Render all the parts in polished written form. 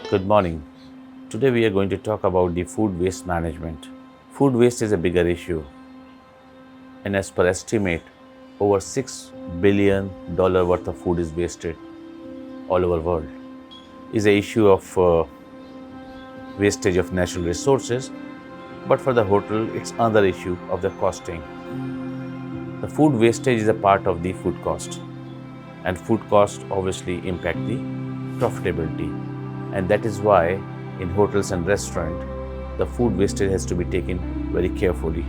Good morning. Today we are going to talk about the food waste management. Food waste is a bigger issue, and as per estimate, over $6 billion worth of food is wasted all over the world. Is a issue of wastage of natural resources, but for the hotel, it's another issue of the costing. The food wastage is a part of the food cost, and food cost obviously impact the profitability, and that is why in hotels and restaurant the food wastage has to be taken very carefully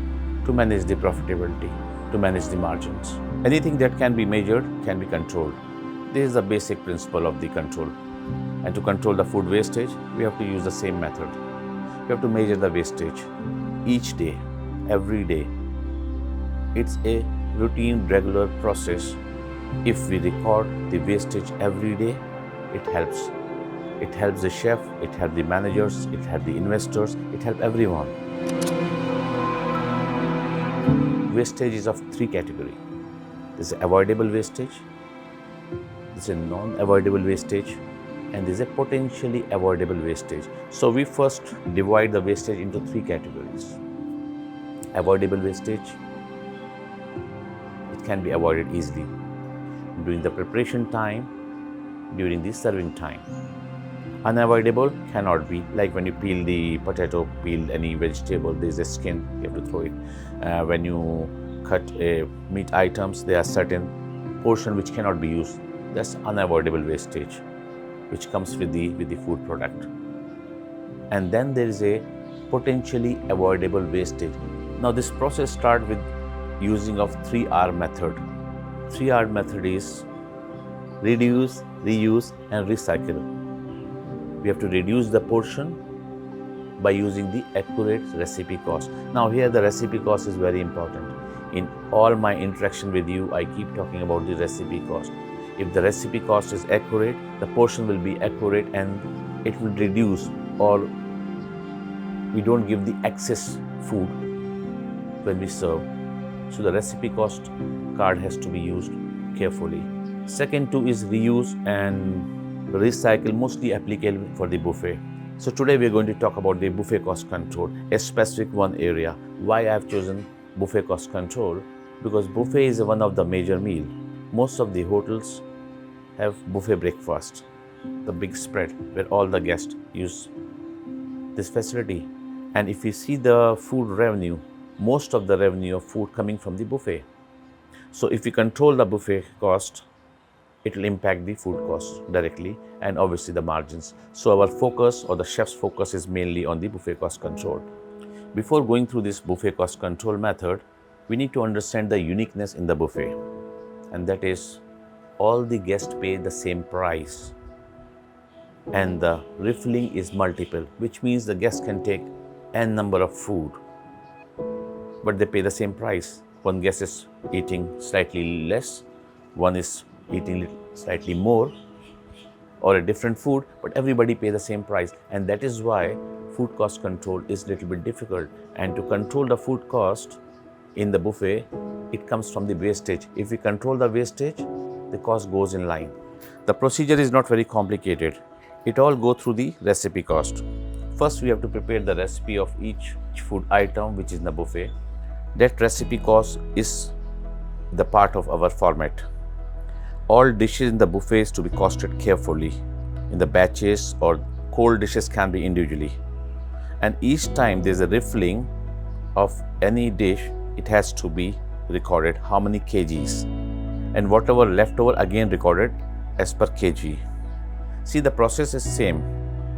to manage the profitability, to manage the margins. Anything that can be measured can be controlled. This is the basic principle of the control, and to control the food wastage we have to use the same method. We have to measure the wastage each day, every day. It's a routine, regular process. If we record the wastage every day, it helps. It helps the chef, it helps the managers, it helps the investors, it helps everyone. Wastage is of three categories. There's avoidable wastage, there's a non-avoidable wastage, and there's a potentially avoidable wastage. So we first divide the wastage into three categories. Avoidable wastage, it can be avoided easily during the preparation time, during the serving time. Unavoidable cannot be, like when you peel the potato, peel any vegetable, there's a skin, you have to throw it. When you cut meat items, there are certain portion which cannot be used. That's unavoidable wastage, which comes with the food product. And then there is a potentially avoidable wastage. Now this process starts with using of 3R method. 3R method is reduce, reuse, and recycle. We have to reduce the portion by using the accurate recipe cost. Now here the recipe cost is very important. In all my interaction with you, I keep talking about the recipe cost. If the recipe cost is accurate, the portion will be accurate and it will reduce, or we don't give the excess food when we serve. So the recipe cost card has to be used carefully. Second two is reuse and recycle, mostly applicable for the buffet. So today we are going to talk about the buffet cost control, a specific one area. Why I have chosen buffet cost control? Because buffet is one of the major meal. Most of the hotels have buffet breakfast, the big spread where all the guests use this facility. And if you see the food revenue, most of the revenue of food coming from the buffet. So if we control the buffet cost, it will impact the food cost directly and obviously the margins. So our focus, or the chef's focus, is mainly on the buffet cost control. Before going through this buffet cost control method, we need to understand the uniqueness in the buffet, and that is all the guests pay the same price and the refilling is multiple, which means the guests can take n number of food, but they pay the same price. One guest is eating slightly less, one is eating slightly more, or a different food, but everybody pay the same price. And that is why food cost control is a little bit difficult. And to control the food cost in the buffet, it comes from the wastage. If we control the wastage, the cost goes in line. The procedure is not very complicated. It all goes through the recipe cost. First, we have to prepare the recipe of each food item which is in the buffet. That recipe cost is the part of our format. All dishes in the buffet is to be costed carefully in the batches, or cold dishes can be individually. And each time there is a refilling of any dish, it has to be recorded how many kgs, and whatever leftover again recorded as per kg. See, the process is same.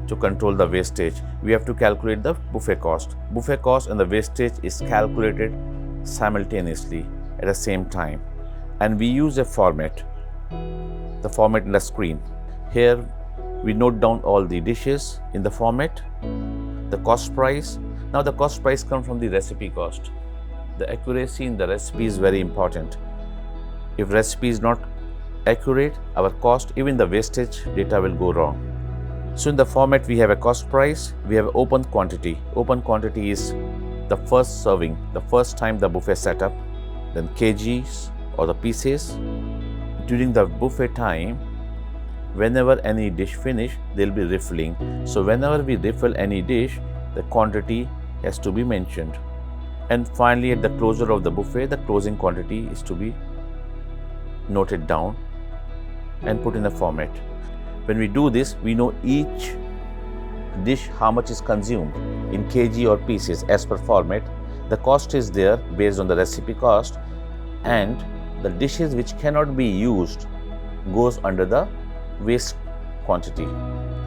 To control the wastage, we have to calculate the buffet cost. Buffet cost and the wastage is calculated simultaneously at the same time, and we use a format. The format in the screen. Here we note down all the dishes in the format, the cost price. Now the cost price comes from the recipe cost. The accuracy in the recipe is very important. If recipe is not accurate, our cost, even the wastage data will go wrong. So in the format we have a cost price, we have open quantity. Open quantity is the first serving, the first time the buffet set up, then kgs or the pieces. During the buffet time, Whenever any dish finish, they'll be refilling. So whenever we refill any dish, the quantity has to be mentioned. And finally, at the closure of the buffet, the closing quantity is to be noted down and put in a format. When we do this, we know each dish how much is consumed in kg or pieces as per format. The cost is there based on the recipe cost, and the dishes which cannot be used goes under the waste quantity.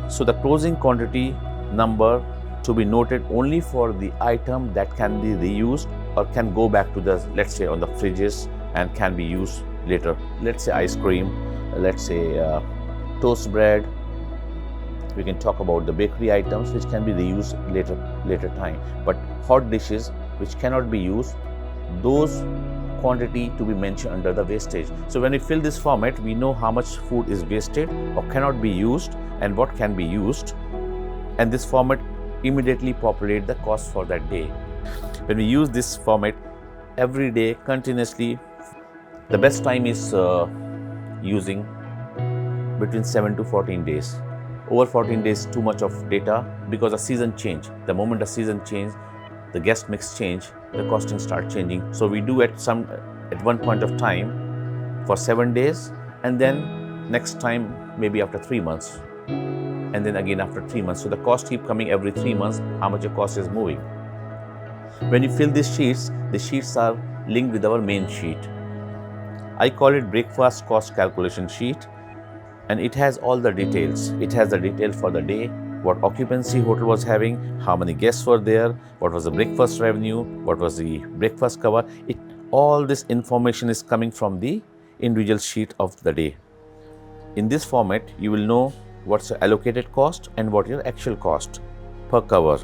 So the closing quantity number to be noted only for the item that can be reused or can go back to the, let's say, on the fridges and can be used later. Let's say ice cream, let's say toast bread. We can talk about the bakery items which can be reused later time. But hot dishes which cannot be used, those quantity to be mentioned under the wastage. So when we fill this format, we know how much food is wasted or cannot be used and what can be used. And this format immediately populate the cost for that day. When we use this format every day continuously, the best time is using between 7 to 14 days. Over 14 days too much of data because the season change. The moment the season change, the guest mix change, the costing start changing. So we do at one point of time for 7 days, and then next time maybe after 3 months, and then again after 3 months. So the cost keep coming every 3 months, how much your cost is moving. When you fill these sheets, the sheets are linked with our main sheet. I call it breakfast cost calculation sheet, and it has all the details. It has the detail for the day, what occupancy hotel was having, how many guests were there, what was the breakfast revenue, what was the breakfast cover. All this information is coming from the individual sheet of the day. In this format, you will know what's the allocated cost and what your actual cost per cover.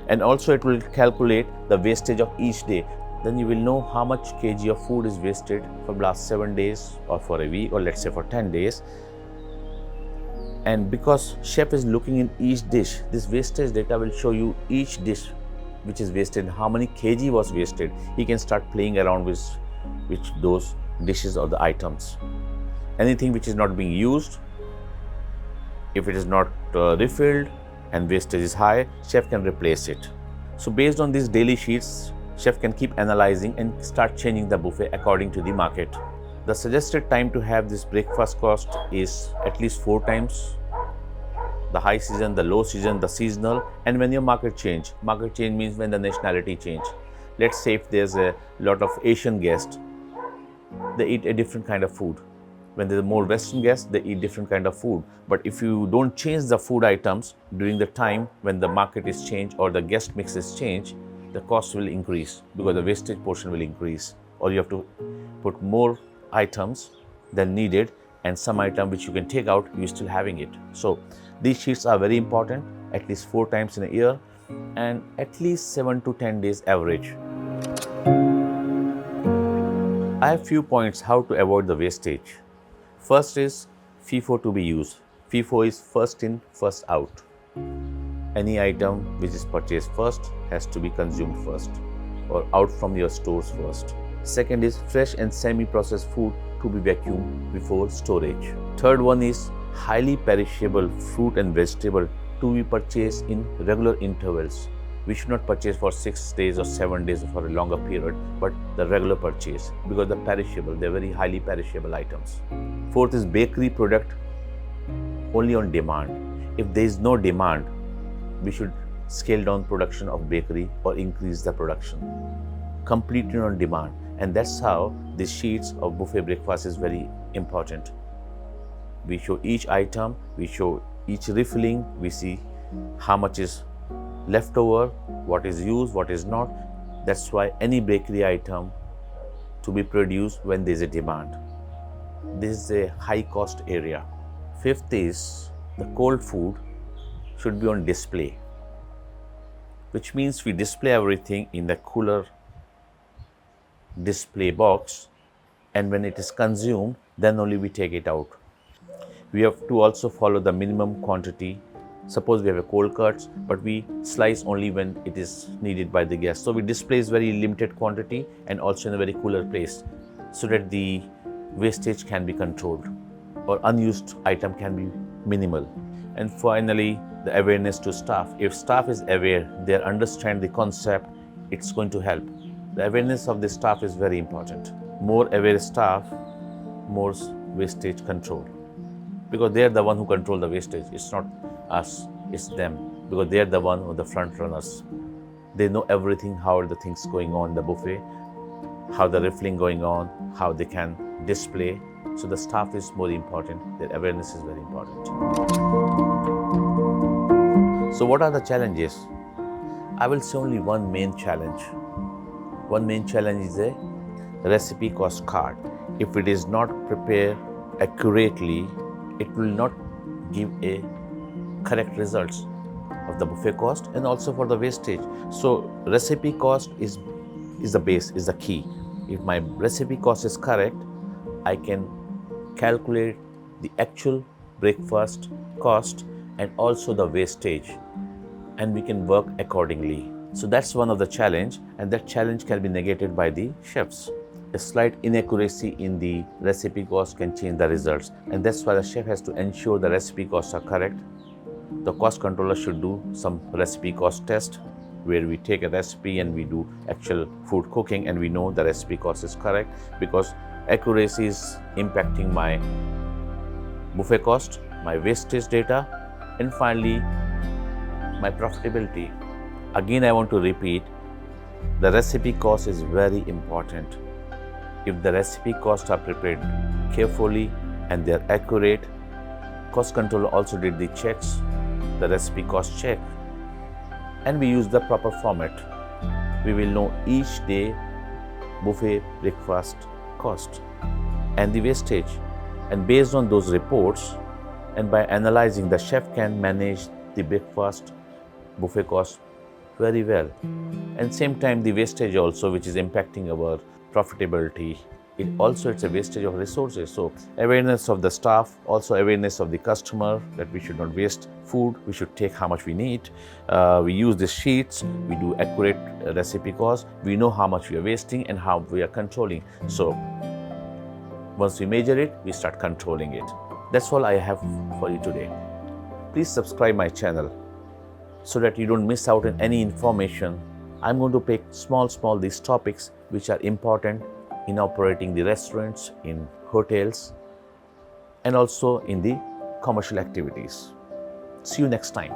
And also it will calculate the wastage of each day. Then you will know how much kg of food is wasted for last 7 days or for a week or let's say for 10 days. And because chef is looking in each dish, this wastage data will show you each dish which is wasted, how many kg was wasted. He can start playing around with those dishes or the items. Anything which is not being used, if it is not refilled and wastage is high, chef can replace it. So based on these daily sheets, chef can keep analyzing and start changing the buffet according to the market. The suggested time to have this breakfast cost is at least 4 times. The high season, the low season, the seasonal, and when your market change. Market change means when the nationality change. Let's say if there's a lot of Asian guests, they eat a different kind of food. When there's more Western guests, they eat different kind of food. But if you don't change the food items during the time when the market is changed or the guest mix is changed, the cost will increase because the wastage portion will increase, or you have to put more items than needed, and some item which you can take out, you're still having it. So these sheets are very important, at least 4 times in a year and at least 7 to 10 days average. I have few points how to avoid the wastage. First is FIFO to be used. FIFO is first in, first out. Any item which is purchased first has to be consumed first or out from your stores first. Second is fresh and semi-processed food to be vacuumed before storage. Third one is highly perishable fruit and vegetable to be purchased in regular intervals. We should not purchase for 6 days or 7 days or for a longer period, but the regular purchase because they're perishable, they're very highly perishable items. Fourth is bakery product only on demand. If there is no demand, we should scale down production of bakery or increase the production completely on demand. And that's how the sheets of buffet breakfast is very important. We show each item, we show each refilling, we see how much is left over, what is used, what is not. That's why any bakery item to be produced when there is a demand. This is a high cost area. Fifth is the cold food should be on display, which means we display everything in the cooler display box, and when it is consumed, then only we take it out. We have to also follow the minimum quantity. Suppose we have a cold cuts, but we slice only when it is needed by the guest. So we display very limited quantity and also in a very cooler place so that the wastage can be controlled or unused item can be minimal. And finally, the awareness to staff. If staff is aware, they understand the concept, it's going to help. The awareness of the staff is very important. More aware staff, more wastage control. Because they are the one who control the wastage. It's not us, it's them. Because they are the one who are the front runners. They know everything, how are the things going on in the buffet, how the refilling going on, how they can display. So the staff is more important, their awareness is very important. So what are the challenges? I will say only one main challenge. One main challenge is a recipe cost card. If it is not prepared accurately, it will not give a correct results of the buffet cost and also for the wastage. So recipe cost is the base, is the key. If my recipe cost is correct, I can calculate the actual breakfast cost and also the wastage, and we can work accordingly. So that's one of the challenge, and that challenge can be negated by the chefs. A slight inaccuracy in the recipe cost can change the results, and that's why the chef has to ensure the recipe costs are correct. The cost controller should do some recipe cost test where we take a recipe and we do actual food cooking and we know the recipe cost is correct, because accuracy is impacting my buffet cost, my wastage data, and finally my profitability. Again, I want to repeat, the recipe cost is very important. If the recipe costs are prepared carefully and they are accurate, cost controller also did the checks, the recipe cost check, and we use the proper format, we will know each day buffet breakfast cost and the wastage. And based on those reports and by analyzing, the chef can manage the breakfast buffet cost very well. And same time the wastage also, which is impacting our profitability. It's a wastage of resources. So awareness of the staff, also awareness of the customer that we should not waste food, we should take how much we need. We use the sheets, we do accurate recipe cost, we know how much we are wasting and how we are controlling. So once we measure it, we start controlling it. That's all I have for you today. Please subscribe my channel so that you don't miss out on any information. I'm going to pick small these topics which are important in operating the restaurants, in hotels, and also in the commercial activities. See you next time.